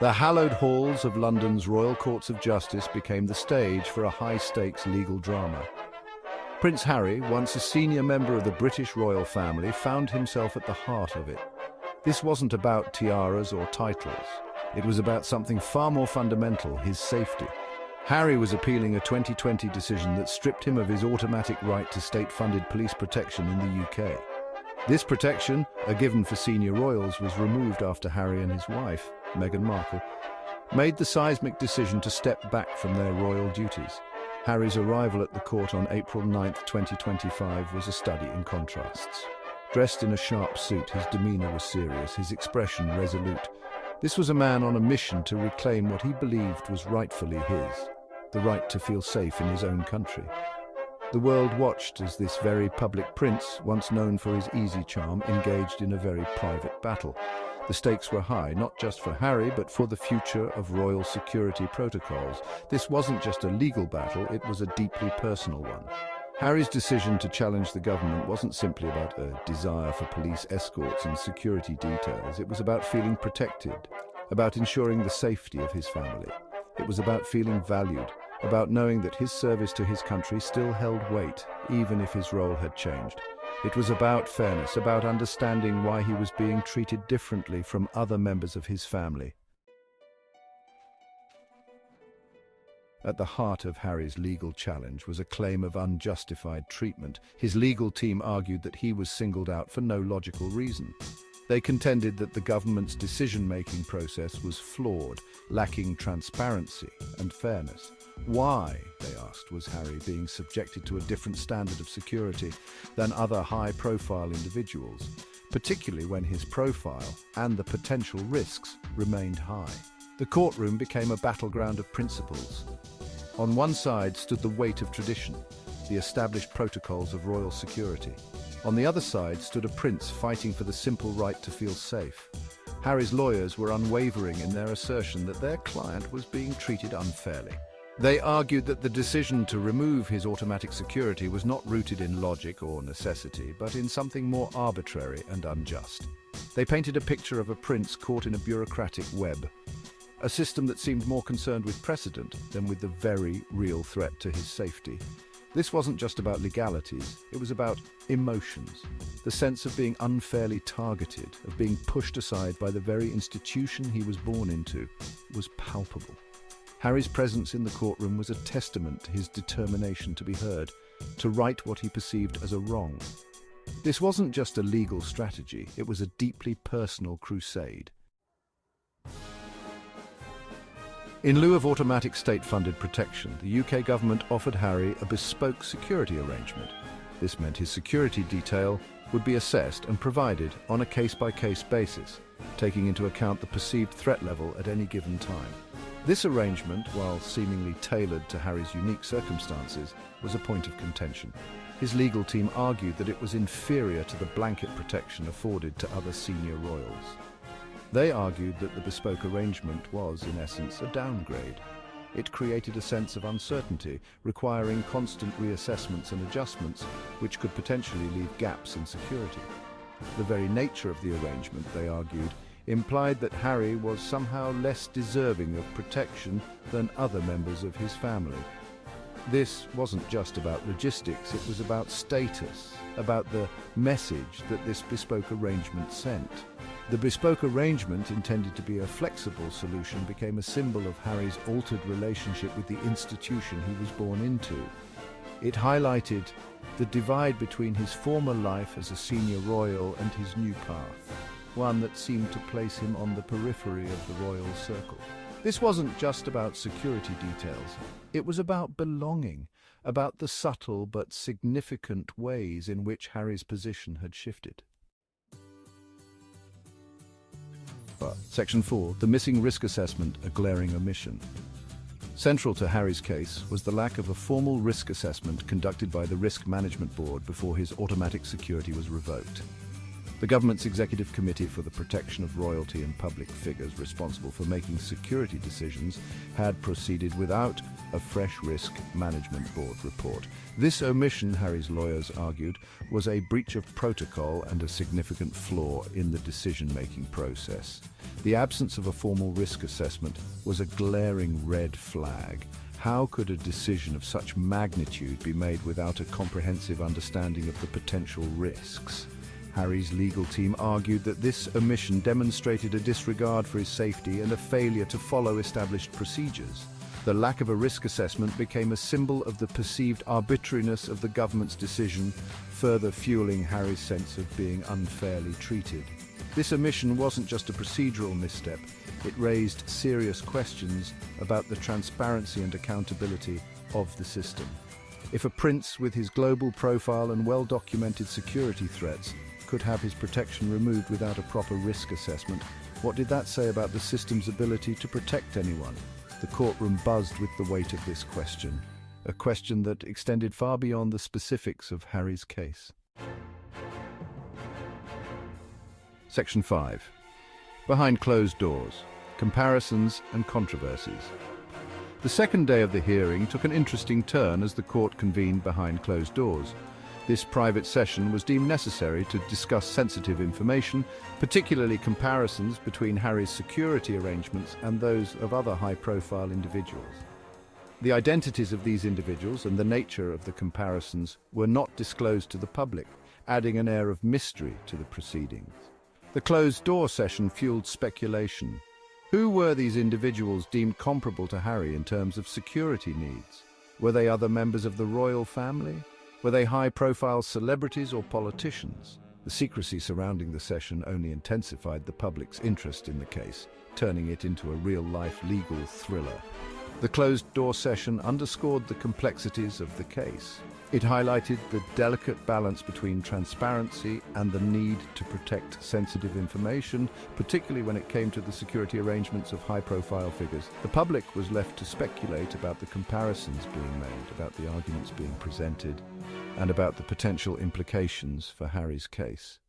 The hallowed halls of London's Royal Courts of Justice became the stage for a high-stakes legal drama. Prince Harry, once a senior member of the British royal family, found himself at the heart of it. This wasn't about tiaras or titles. It was about something far more fundamental, his safety. Harry was appealing a 2020 decision that stripped him of his automatic right to state-funded police protection in the UK. This protection, a given for senior royals, was removed after Harry and his wife, Meghan Markle, made the seismic decision to step back from their royal duties. Harry's arrival at the court on April 9, 2025 was a study in contrasts. Dressed in a sharp suit, his demeanour was serious, his expression resolute. This was a man on a mission to reclaim what he believed was rightfully his, the right to feel safe in his own country. The world watched as this very public prince, once known for his easy charm, engaged in a very private battle. The stakes were high, not just for Harry, but for the future of royal security protocols. This wasn't just a legal battle, it was a deeply personal one. Harry's decision to challenge the government wasn't simply about a desire for police escorts and security details. It was about feeling protected, about ensuring the safety of his family. It was about feeling valued, about knowing that his service to his country still held weight, even if his role had changed. It was about fairness, about understanding why he was being treated differently from other members of his family. At the heart of Harry's legal challenge was a claim of unjustified treatment. His legal team argued that he was singled out for no logical reason. They contended that the government's decision-making process was flawed, lacking transparency and fairness. Why, they asked, was Harry being subjected to a different standard of security than other high-profile individuals, particularly when his profile and the potential risks remained high? The courtroom became a battleground of principles. On one side stood the weight of tradition, the established protocols of royal security. On the other side stood a prince fighting for the simple right to feel safe. Harry's lawyers were unwavering in their assertion that their client was being treated unfairly. They argued that the decision to remove his automatic security was not rooted in logic or necessity, but in something more arbitrary and unjust. They painted a picture of a prince caught in a bureaucratic web, a system that seemed more concerned with precedent than with the very real threat to his safety. This wasn't just about legalities, it was about emotions. The sense of being unfairly targeted, of being pushed aside by the very institution he was born into, was palpable. Harry's presence in the courtroom was a testament to his determination to be heard, to right what he perceived as a wrong. This wasn't just a legal strategy, it was a deeply personal crusade. In lieu of automatic state-funded protection, the UK government offered Harry a bespoke security arrangement. This meant his security detail would be assessed and provided on a case-by-case basis, taking into account the perceived threat level at any given time. This arrangement, while seemingly tailored to Harry's unique circumstances, was a point of contention. His legal team argued that it was inferior to the blanket protection afforded to other senior royals. They argued that the bespoke arrangement was, in essence, a downgrade. It created a sense of uncertainty, requiring constant reassessments and adjustments, which could potentially leave gaps in security. The very nature of the arrangement, they argued, implied that Harry was somehow less deserving of protection than other members of his family. This wasn't just about logistics, it was about status, about the message that this bespoke arrangement sent. The bespoke arrangement, intended to be a flexible solution, became a symbol of Harry's altered relationship with the institution he was born into. It highlighted the divide between his former life as a senior royal and his new path, one that seemed to place him on the periphery of the royal circle. This wasn't just about security details. It was about belonging, about the subtle but significant ways in which Harry's position had shifted. Section 4, the missing risk assessment, a glaring omission. Central to Harry's case was the lack of a formal risk assessment conducted by the Risk Management Board before his automatic security was revoked. The government's Executive Committee for the Protection of Royalty and Public Figures, responsible for making security decisions, had proceeded without a fresh risk management board report. This omission, Harry's lawyers argued, was a breach of protocol and a significant flaw in the decision-making process. The absence of a formal risk assessment was a glaring red flag. How could a decision of such magnitude be made without a comprehensive understanding of the potential risks? Harry's legal team argued that this omission demonstrated a disregard for his safety and a failure to follow established procedures. The lack of a risk assessment became a symbol of the perceived arbitrariness of the government's decision, further fueling Harry's sense of being unfairly treated. This omission wasn't just a procedural misstep, it raised serious questions about the transparency and accountability of the system. If a prince with his global profile and well-documented security threats could have his protection removed without a proper risk assessment, what did that say about the system's ability to protect anyone? The courtroom buzzed with the weight of this question, a question that extended far beyond the specifics of Harry's case. Section 5. Behind closed doors, comparisons and controversies. The second day of the hearing took an interesting turn as the court convened behind closed doors. This private session was deemed necessary to discuss sensitive information, particularly comparisons between Harry's security arrangements and those of other high-profile individuals. The identities of these individuals and the nature of the comparisons were not disclosed to the public, adding an air of mystery to the proceedings. The closed-door session fueled speculation. Who were these individuals deemed comparable to Harry in terms of security needs? Were they other members of the royal family? Were they high-profile celebrities or politicians? The secrecy surrounding the session only intensified the public's interest in the case, turning it into a real-life legal thriller. The closed-door session underscored the complexities of the case. It highlighted the delicate balance between transparency and the need to protect sensitive information, particularly when it came to the security arrangements of high-profile figures. The public was left to speculate about the comparisons being made, about the arguments being presented, and about the potential implications for Harry's case.